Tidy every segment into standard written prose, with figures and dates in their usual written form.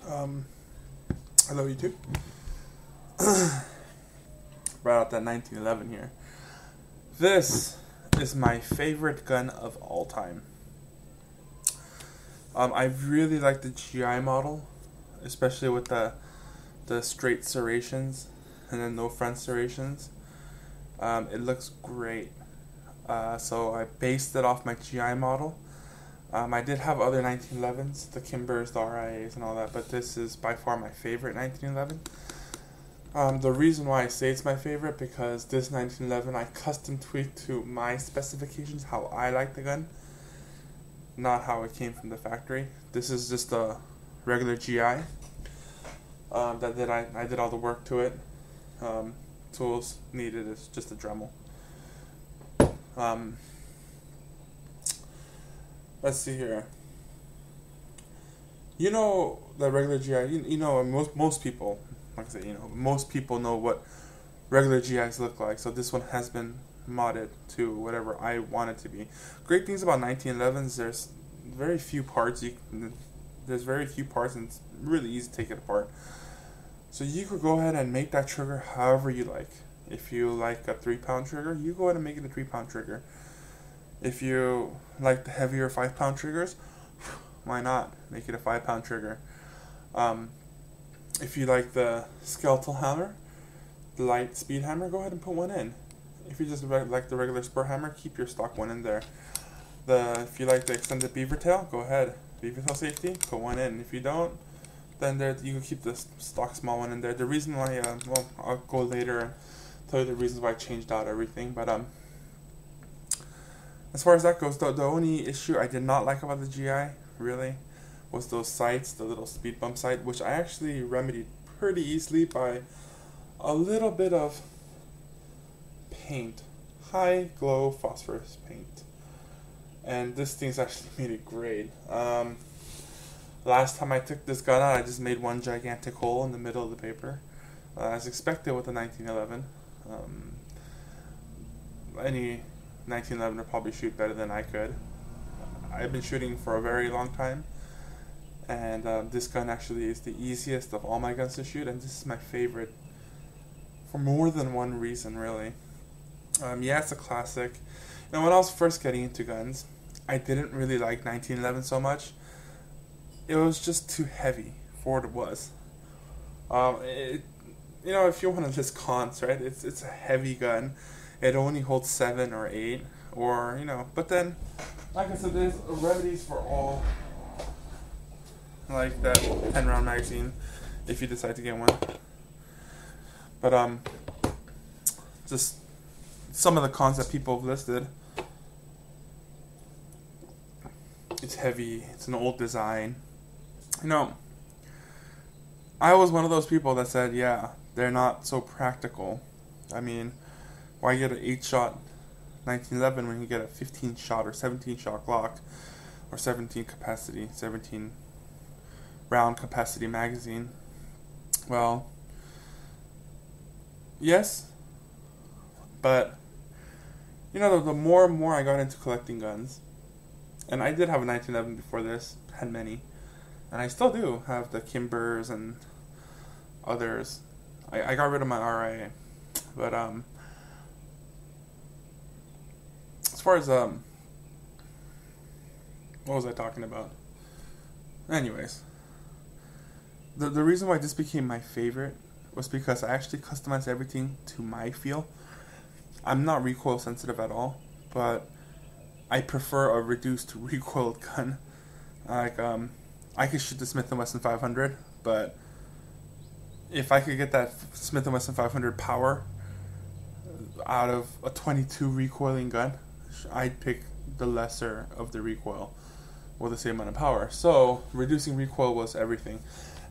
Um, Hello YouTube. Brought out that 1911 here. This is my favorite gun of all time. I really like the GI model, especially with the straight serrations and then no front serrations. It looks great. So I based it off my GI model. I did have other 1911s, the Kimbers, the RIAs, and all that, but this is by far my favorite 1911. The reason why I say it's my favorite because this 1911 I custom tweaked to my specifications, how I like the gun, not how it came from the factory. This is just a regular GI. I did all the work to it. Tools needed is just a Dremel. Let's see here. You know the regular GI. You know most people, like I say, most people know what regular GIs look like. So this one has been modded to whatever I want it to be. Great things about 1911s. There's very few parts. There's very few parts, and it's really easy to take it apart. So you could go ahead and make that trigger however you like. If you like a 3-pound trigger, you go ahead and make it a 3-pound trigger. If you like the heavier 5-pound triggers, why not make it a 5-pound trigger? If you like the skeletal hammer, the light speed hammer, go ahead and put one in. If you just like the regular spur hammer, keep your stock one in there. If you like the extended beaver tail, go ahead. Beaver tail safety, put one in. If you don't, then you can keep the stock small one in there. The reason why, well, I'll go later and tell you the reasons why I changed out everything, but as far as that goes, the only issue I did not like about the GI, really, was those sights, the little speed bump sight, which I actually remedied pretty easily by a little bit of paint, high glow phosphorus paint, and this thing's actually made it great. Last time I took this gun out, I just made one gigantic hole in the middle of the paper, as expected with the 1911. Any 1911 would probably shoot better than I could. I've been shooting for a very long time, and this gun actually is the easiest of all my guns to shoot, and this is my favorite for more than one reason, really. Yeah, it's a classic. When I was first getting into guns, I didn't really like 1911 so much. It was just too heavy for what it was. If you want to list cons, right? It's a heavy gun. It only holds 7 or 8, or But then, like I said, there's remedies for all. Like that 10-round magazine, if you decide to get one. But just some of the cons that people have listed. It's heavy. It's an old design. I was one of those people that said, yeah, they're not so practical. I mean, why get an 8-shot 1911 when you get a 15-shot or 17-shot Glock or 17 round capacity magazine? Well, yes, but the more and more I got into collecting guns, and I did have a 1911 before this, had many, and I still do have the Kimbers and others. I got rid of my RIA, but as far as what was I talking about? Anyways, the reason why this became my favorite was because I actually customized everything to my feel. I'm not recoil sensitive at all, but I prefer a reduced recoiled gun. Like I could shoot the Smith & Wesson 500, but if I could get that Smith & Wesson 500 power out of a 22 recoiling gun, I'd pick the lesser of the recoil with the same amount of power. So reducing recoil was everything.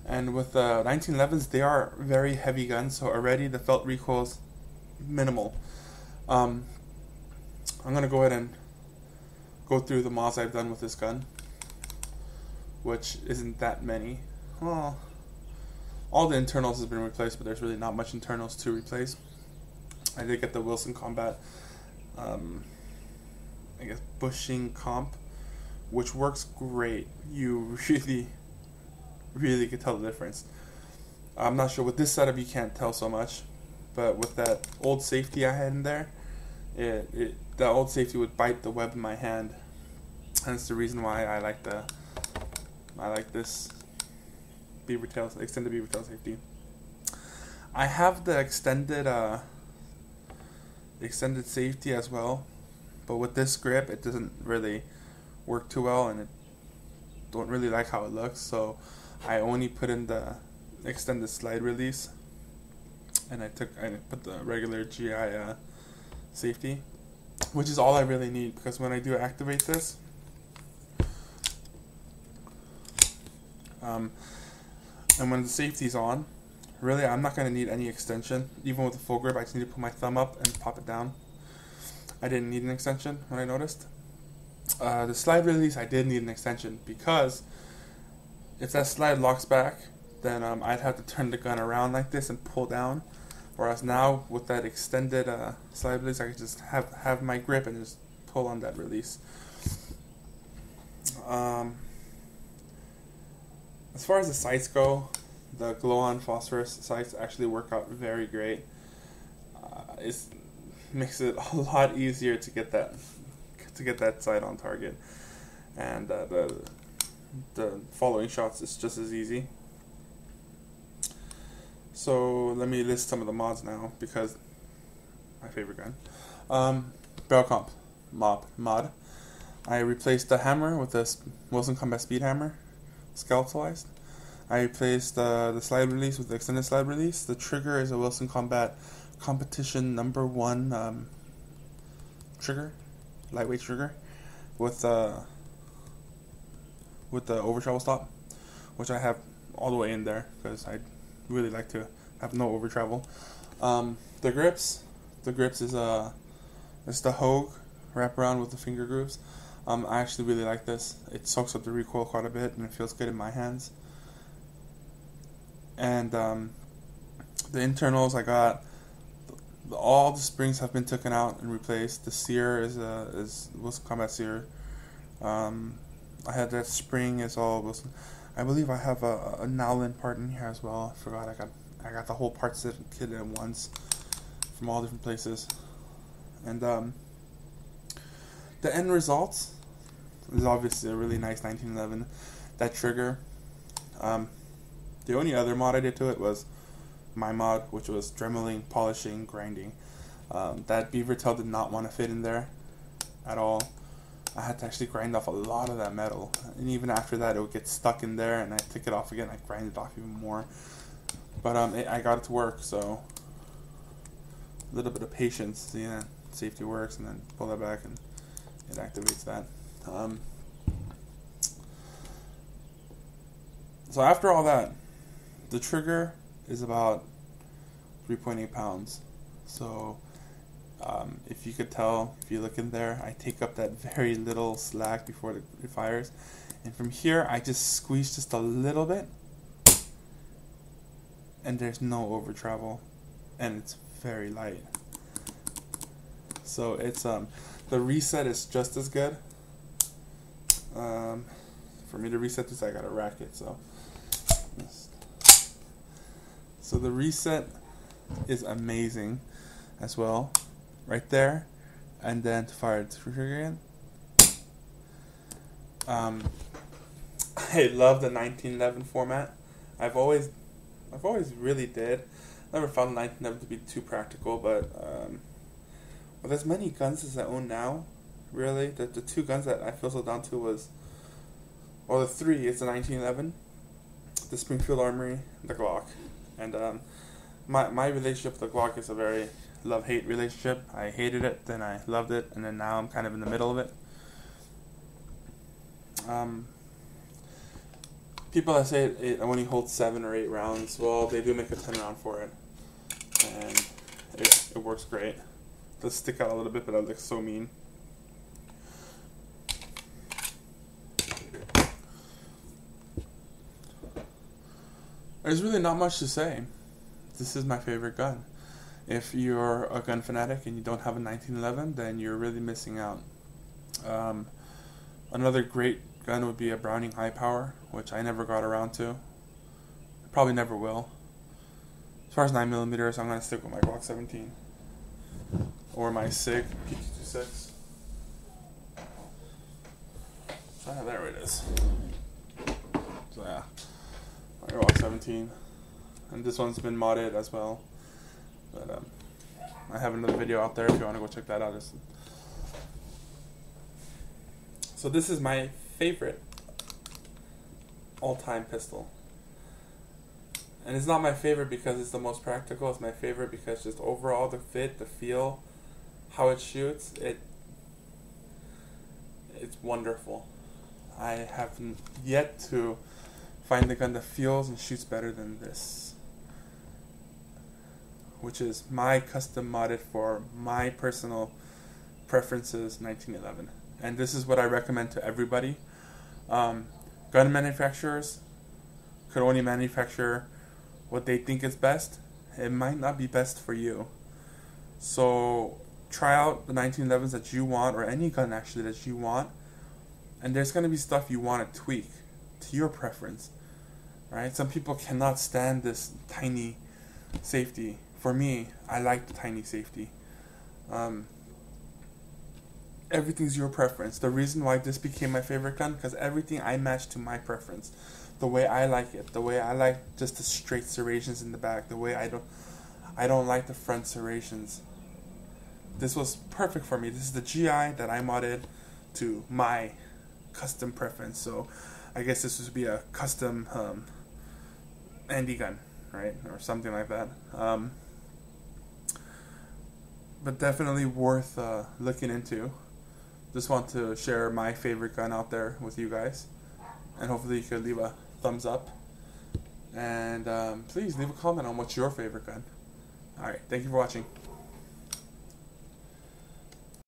And with the 1911s, they are very heavy guns, so already the felt recoil is minimal. I'm going to go ahead and go through the mods I've done with this gun, which isn't that many. Well, all the internals has been replaced, but there's really not much internals to replace. I did get the Wilson Combat, I guess, bushing comp, which works great. You really really could tell the difference. I'm not sure with this setup you can't tell so much, but with that old safety I had in there, that old safety would bite the web in my hand. Hence the reason why I like this extended beaver tail safety. I have the extended safety as well, but with this grip it doesn't really work too well, and I don't really like how it looks, so I only put in the extended slide release, and I put the regular GI safety, which is all I really need, because when I do activate this, and when the safety's on, really I'm not going to need any extension. Even with the full grip, I just need to put my thumb up and pop it down. I didn't need an extension when I noticed. The slide release, I did need an extension, because if that slide locks back, then I'd have to turn the gun around like this and pull down. Whereas now with that extended slide release, I can just have my grip and just pull on that release. As far as the sights go, the glow-on phosphorus sights actually work out very great. It makes it a lot easier to get that sight on target, and the following shots is just as easy. So let me list some of the mods now, because my favorite gun. Barrel comp mod. I replaced the hammer with the Wilson Combat Speed Hammer, skeletalized. I replaced the slide release with the extended slide release. The trigger is a Wilson Combat Competition #1 trigger, lightweight trigger, with the over travel stop, which I have all the way in there because I really like to have no over travel. The grips is it's the Hogue wraparound with the finger grooves. I actually really like this. It soaks up the recoil quite a bit, and it feels good in my hands. And the internals, I got all the springs have been taken out and replaced. The sear is Wilson Combat sear. I had that spring is all Wilson. I believe I have a Nowlin part in here as well. I forgot I got the whole part kit at once from all different places. And the end result is obviously a really nice 1911. That trigger. The only other mod I did to it was my mod, which was dremeling, polishing, grinding. That beaver tail did not want to fit in there at all. I had to actually grind off a lot of that metal, and even after that it would get stuck in there, and I took it off again. I grinded it off even more, but I got it to work. So a little bit of patience, safety works, and then pull that back and it activates that. So after all that, the trigger is about 3.8 pounds. So if you could tell, if you look in there, I take up that very little slack before it fires. And from here, I just squeeze just a little bit. And there's no over travel. And it's very light. So it's the reset is just as good. For me to reset this, I gotta rack it. So the reset is amazing as well, right there, and then to fire the trigger again. I love the 1911 format. I've always really did. Never found the 1911 to be too practical, but with as many guns as I own now, really, the two guns that I feel so down to was, well, the three is the 1911, the Springfield Armory, the Glock. And my relationship with the Glock is a very love-hate relationship. I hated it, then I loved it, and then now I'm kind of in the middle of it. People that say it only holds 7 or 8 rounds, well, they do make a 10 round for it, and it works great. It does stick out a little bit, but it looks so mean. There's really not much to say. This is my favorite gun. If you're a gun fanatic and you don't have a 1911, then you're really missing out. Another great gun would be a Browning High Power, which I never got around to. Probably never will. As far as 9mm, I'm gonna stick with my Glock 17 or my SIG P226. There it is. So yeah, my Glock 17, and this one's been modded as well. But I have another video out there if you want to go check that out. So this is my favorite all-time pistol. And it's not my favorite because it's the most practical. It's my favorite because just overall the fit, the feel, how it shoots, it's wonderful. I have yet to find the gun that feels and shoots better than this, which is my custom modded for my personal preferences 1911. And this is what I recommend to everybody. Gun manufacturers could only manufacture what they think is best. It might not be best for you. So try out the 1911s that you want, or any gun actually that you want, and there's going to be stuff you want to tweak to your preference, right? Some people cannot stand this tiny safety. For me, I like the tiny safety. Everything's your preference. The reason why this became my favorite gun, because everything I match to my preference. The way I like it, the way I like just the straight serrations in the back, the way I don't like the front serrations. This was perfect for me. This is the GI that I modded to my custom preference. So I guess this would be a custom Andy gun, right, or something like that. But definitely worth looking into. Just want to share my favorite gun out there with you guys, and hopefully you could leave a thumbs up, and please leave a comment on what's your favorite gun. Alright, thank you for watching.